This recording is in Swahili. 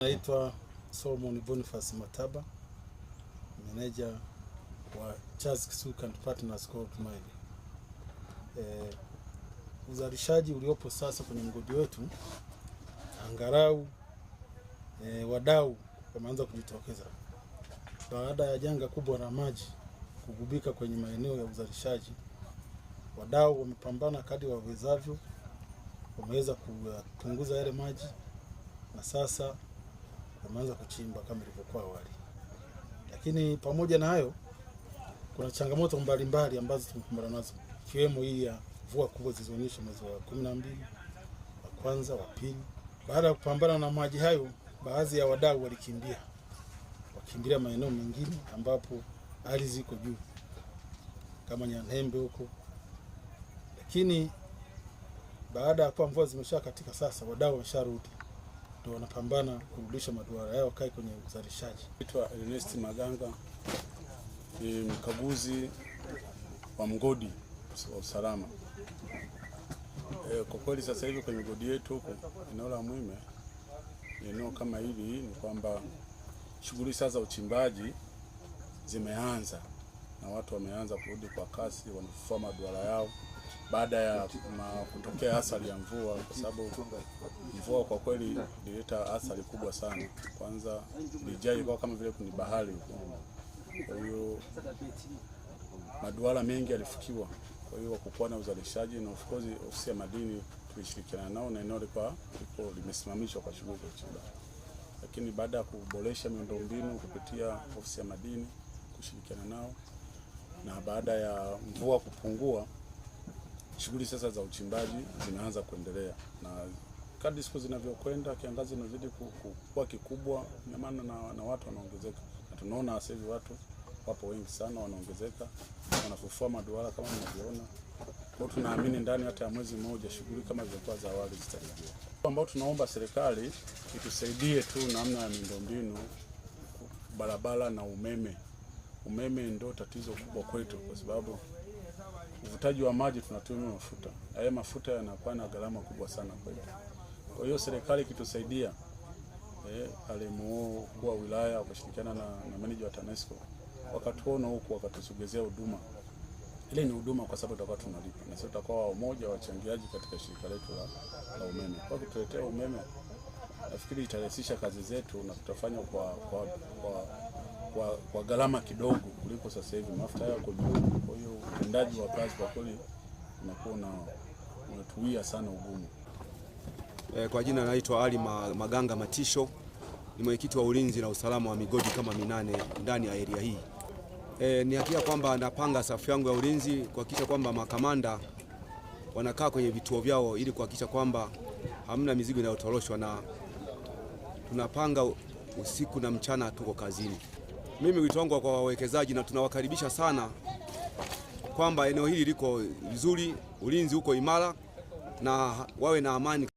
Naitwa Solomon Boniface Mataba, meneja wa Charles Kisuka and Partners Co-op. Uzalishaji uliopo sasa kwenye mgodi wetu, angalau wadau wameanza kujitokeza baada ya janga kubwa la maji kugubika kwenye maeneo ya uzalishaji. Wadau wamepambana kadri wawezavyo, wameweza kupunguza yale maji na sasa wameanza kuchimba kama ilivyokuwa awali. Lakini pamoja na hayo, kuna changamoto mbalimbali ambazo tumekumbana nazo, ikiwemo hii ya mvua kubwa zilizonyesha mwezi wa 12, wa kwanza, wa pili. Baada ya kupambana na maji hayo, baadhi ya wadau wakimbilia maeneo mengine ambapo hali ziko juu kama Nyanembe huko. Lakini baada ya kuwa mvua zimesha katika, sasa wadau wamesharudi, ndio wanapambana kurudisha maduara yao kai kwenye uzalishaji. Naitwa Ernest Maganga, ni mkaguzi wa mgodi wa usalama. Kwa kweli sasa hivi kwenye mgodi yetu huko eneo la Mwime, eneo kama hili, ni kwamba shughuli sasa za uchimbaji zimeanza na watu wameanza kurudi kwa kasi, wanafufua maduara yao baada ya kutokea athari ya mvua, kwa sababu mvua kwa kweli ilileta athari kubwa sana. Kwanza lijai kwa kama vile kuni bahari huko, kwa hiyo maduara mengi yalifukiwa. Kwa hiyo hakukuwa na uzalishaji, na of course ofisi ya madini tulishirikiana nao na eneo liko limesimamishwa kwa shughuli za uchimbaji. Lakini baada ya kuboresha miundombinu kupitia ofisi ya madini, kushirikiana nao, na baada ya mvua kupungua, shughuli sasa za uchimbaji zinaanza kuendelea, na kadri siku zinavyokwenda kiangazi inazidi kuwa kikubwa, na maana na watu wanaongezeka, na tunaona sasa hivi watu wapo wengi sana, wanaongezeka, wanafufua maduara kama mnavyoona. Kwa tunaamini ndani hata ya mwezi mmoja shughuli kama zilikuwa za awali zitarejea. Ambao tunaomba serikali itusaidie tu namna ya miundombinu, barabara na umeme. Umeme ndio tatizo kubwa kwetu, kwa sababu uvutaji wa maji tunatumia mafuta. Haya mafuta yanakuwa na gharama kubwa sana kwetu. Kwa hiyo serikali kitusaidia, alimu kwa wilaya wakashirikiana na manager wa TANESCO, wakatuona huko, wakatusogezea huduma. Ile ni huduma kwa sababu tutakuwa tunalipa, na sisi tutakuwa umoja wa wachangiaji katika shirika letu la umeme. Kwa kutuletea umeme, nafikiri itarahisisha kazi zetu na tutafanya kwa gharama kidogo kuliko sasa hivi mafuta yako juu. Kwa hiyo utendaji wa kazi kwa kweli unakuwa unatuia sana ugumu. Kwa jina naitwa Ali Maganga Matisho, ni mwenyekiti wa ulinzi na usalama wa migodi kama 8 ndani ya area hii. Ni hakika kwamba napanga safu yangu ya ulinzi kuhakikisha kwamba makamanda wanakaa kwenye vituo vyao ili kuhakikisha kwamba hamna mizigo inayotoroshwa, na tunapanga usiku na mchana tuko kazini. Mimi wito wangu kwa wawekezaji, na tunawakaribisha sana kwamba eneo hili liko vizuri, ulinzi uko imara, na wawe na amani